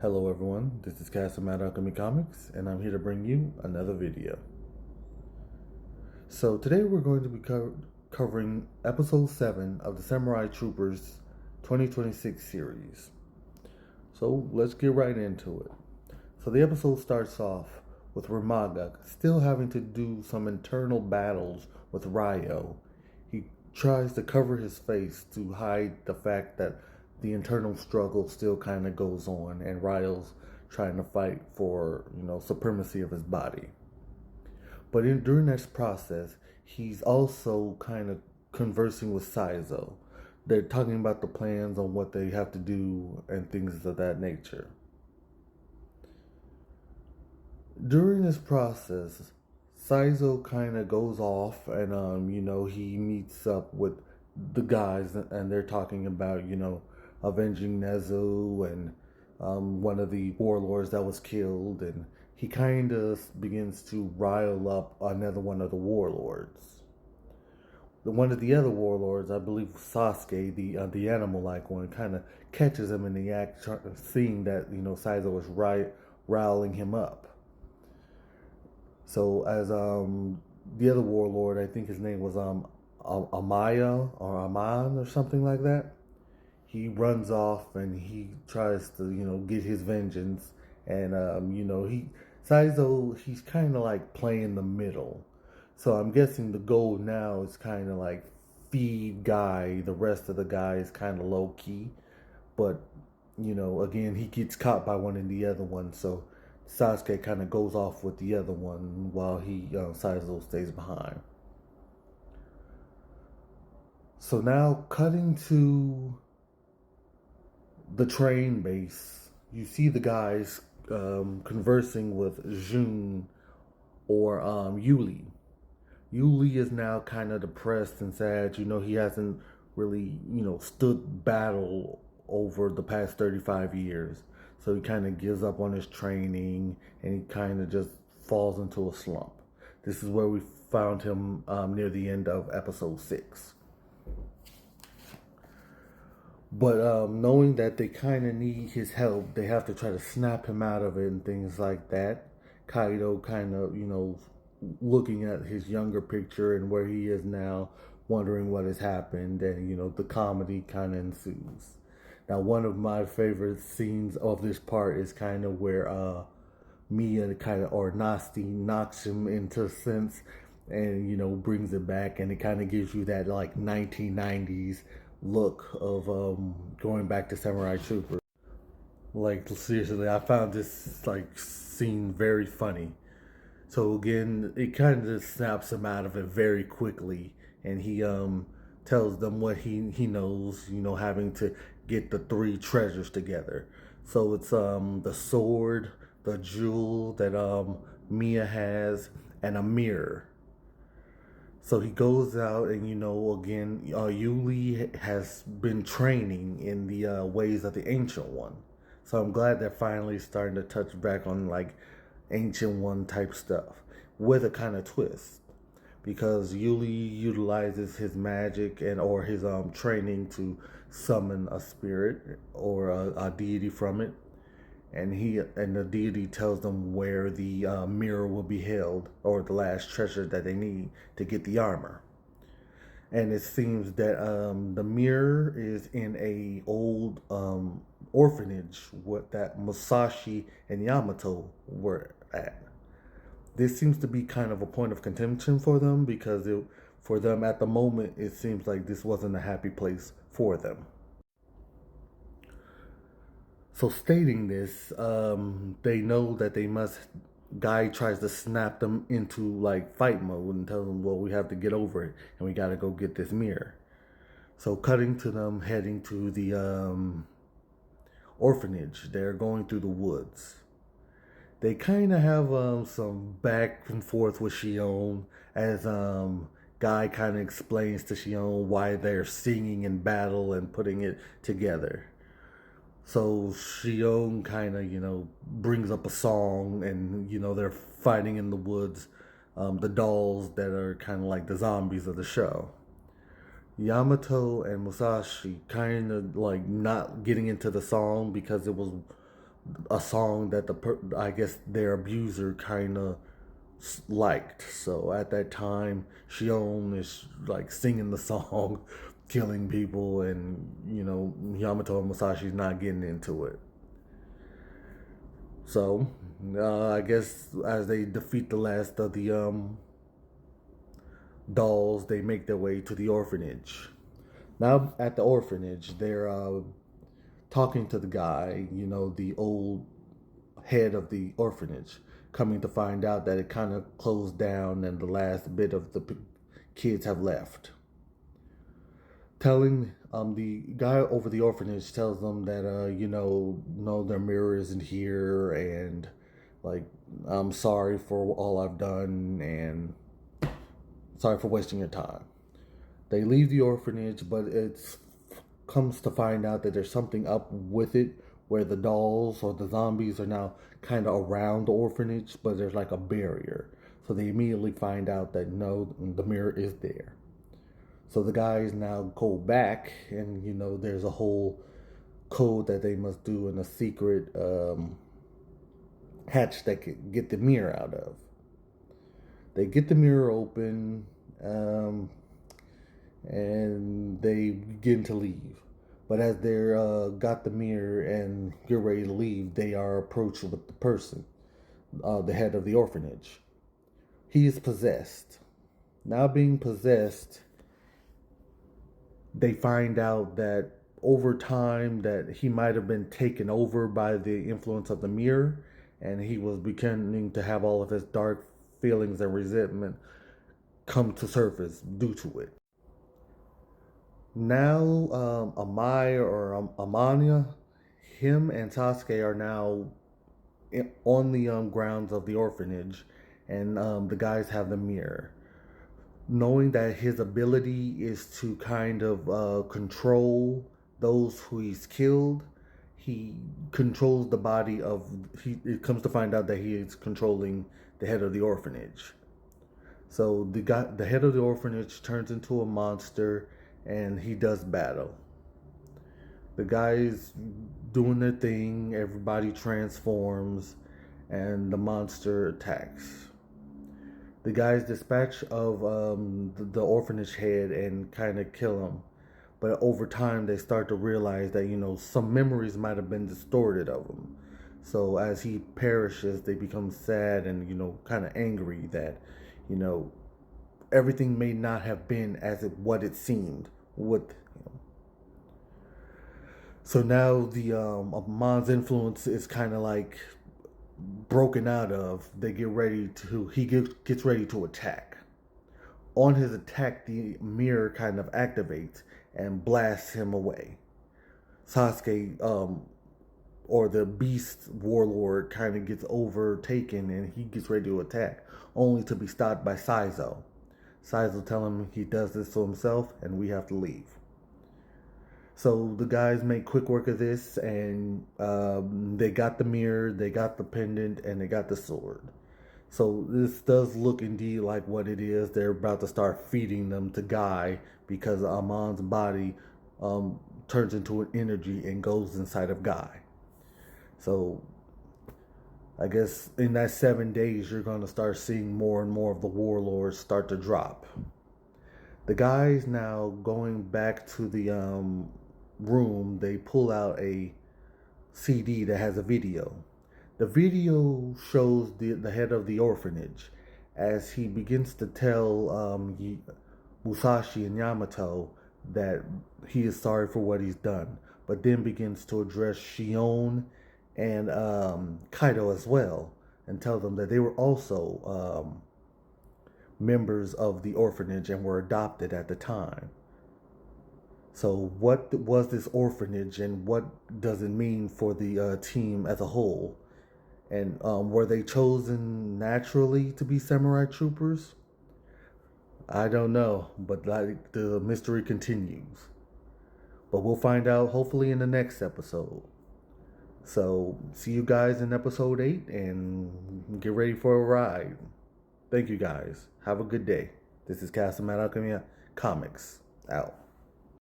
Hello everyone, this is Cass from Mad Alchemy Comics, and I'm here to bring you another video. So today we're going to be covering episode 7 of the Samurai Troopers 2026 series. So let's get right into it. So the episode starts off with Ramaga still having to do some internal battles with Ryo. He tries to cover his face to hide the fact that the internal struggle still kind of goes on, and Ryo's trying to fight for, supremacy of his body. But during this process, he's also kind of conversing with Saizo. They're talking about the plans on what they have to do and things of that nature. During this process, Saizo kind of goes off and, he meets up with the guys and they're talking about, avenging Nezu and one of the warlords that was killed. And he kind of begins to rile up another one of the warlords. One of the other warlords, I believe Sasuke, the animal-like one, kind of catches him in the act, seeing that, Saizo is riling him up. So as the other warlord, I think his name was Amaya or Aman or something like that. He runs off and he tries to get his vengeance, and Saizo, he's kind of like playing the middle. So I'm guessing the goal now is kind of like feed Guy. The rest of the guys kind of low key, but again, he gets caught by one and the other one. So Sasuke kind of goes off with the other one while Saizo stays behind. So now cutting to the train base, you see the guys conversing with Jun or Yuli. Yuli is now kind of depressed and sad. He hasn't really, stood battle over the past 35 years. So he kind of gives up on his training and he kind of just falls into a slump. This is where we found him near the end of episode 6. But knowing that they kind of need his help, they have to try to snap him out of it and things like that. Kaido kind of, looking at his younger picture and where he is now, wondering what has happened, and, the comedy kind of ensues. Now, one of my favorite scenes of this part is kind of where Mia kind of, or Nasty, knocks him into sense and, brings it back, and it kind of gives you that, like, 1990s look of going back to Samurai Troopers. Like, seriously, I found this like scene very funny. So again, it kind of snaps him out of it very quickly, and he tells them what he knows. Having to get the 3 treasures together. So it's the sword, the jewel that Mia has, and a mirror. So he goes out, and again, Yuli has been training in the ways of the Ancient One. So I'm glad they're finally starting to touch back on like Ancient One type stuff with a kind of twist, because Yuli utilizes his magic and or his training to summon a spirit or a deity from it, and the deity tells them where the mirror will be held, or the last treasure that they need to get the armor. And it seems that the mirror is in a old orphanage that Musashi and Yamato were at. This seems to be kind of a point of contention for them, because for them at the moment it seems like this wasn't a happy place for them. So stating this, they know that they must. Guy tries to snap them into like fight mode and tell them, well, we have to get over it and we got to go get this mirror. So cutting to them heading to the orphanage, they're going through the woods. They kind of have some back and forth with Shion as Guy kind of explains to Shion why they're singing in battle and putting it together. So Shion kind of, brings up a song, and, they're fighting in the woods, the dolls that are kind of like the zombies of the show. Yamato and Musashi kind of like not getting into the song because it was a song that I guess their abuser kind of liked. So at that time, Shion is like singing the song, killing people, and Yamato and Musashi's not getting into it. So I guess as they defeat the last of the dolls, they make their way to the orphanage. Now at the orphanage, they're talking to the guy, the old head of the orphanage, coming to find out that it kind of closed down and the last bit of the kids have left. Telling the guy over the orphanage tells them that no, their mirror isn't here, and like, I'm sorry for all I've done and sorry for wasting your time. They leave the orphanage, but it's comes to find out that there's something up with it, where the dolls or the zombies are now kind of around the orphanage, but there's like a barrier. So they immediately find out that no, the mirror is there. So the guys now go back, and there's a whole code that they must do in a secret hatch that can get the mirror out of. They get the mirror open, and they begin to leave. But as they're got the mirror and get ready to leave, they are approached with the person, the head of the orphanage. He is possessed. Now being possessed, they find out that over time that he might have been taken over by the influence of the mirror, and he was beginning to have all of his dark feelings and resentment come to surface due to it. Now, Amaya or Amanya, him and Sasuke are now on the grounds of the orphanage, and the guys have the mirror. Knowing that his ability is to kind of control those who he's killed, he controls the body of. It comes to find out that he is controlling the head of the orphanage. So the head of the orphanage turns into a monster, and he does battle. The guys doing their thing, everybody transforms, and the monster attacks. The guys dispatch of the orphanage head and kind of kill him. But over time, they start to realize that, some memories might have been distorted of him. So as he perishes, they become sad and, kind of angry that, everything may not have been as what it seemed with him. So now the Amon's influence is kind of like broken out of. They get ready to. He gets ready to attack. On his attack, the mirror kind of activates and blasts him away. Sasuke, or the Beast Warlord, kind of gets overtaken, and he gets ready to attack, only to be stopped by Saizo. Saizo telling him he does this to himself, and we have to leave. So the guys make quick work of this, and they got the mirror, they got the pendant, and they got the sword. So this does look indeed like what it is. They're about to start feeding them to Guy, because Amon's body turns into an energy and goes inside of Guy. So I guess in that 7 days, you're going to start seeing more and more of the warlords start to drop. The guys now going back to the room, they pull out a CD that has a video. The video shows the head of the orphanage as he begins to tell Musashi and Yamato that he is sorry for what he's done, but then begins to address Shion and Kaido as well, and tell them that they were also members of the orphanage and were adopted at the time. So what was this orphanage, and what does it mean for the team as a whole? And were they chosen naturally to be samurai troopers? I don't know, but like, the mystery continues. But we'll find out hopefully in the next episode. So see you guys in episode 8, and get ready for a ride. Thank you guys. Have a good day. This is Casamat Alchemy Comics out.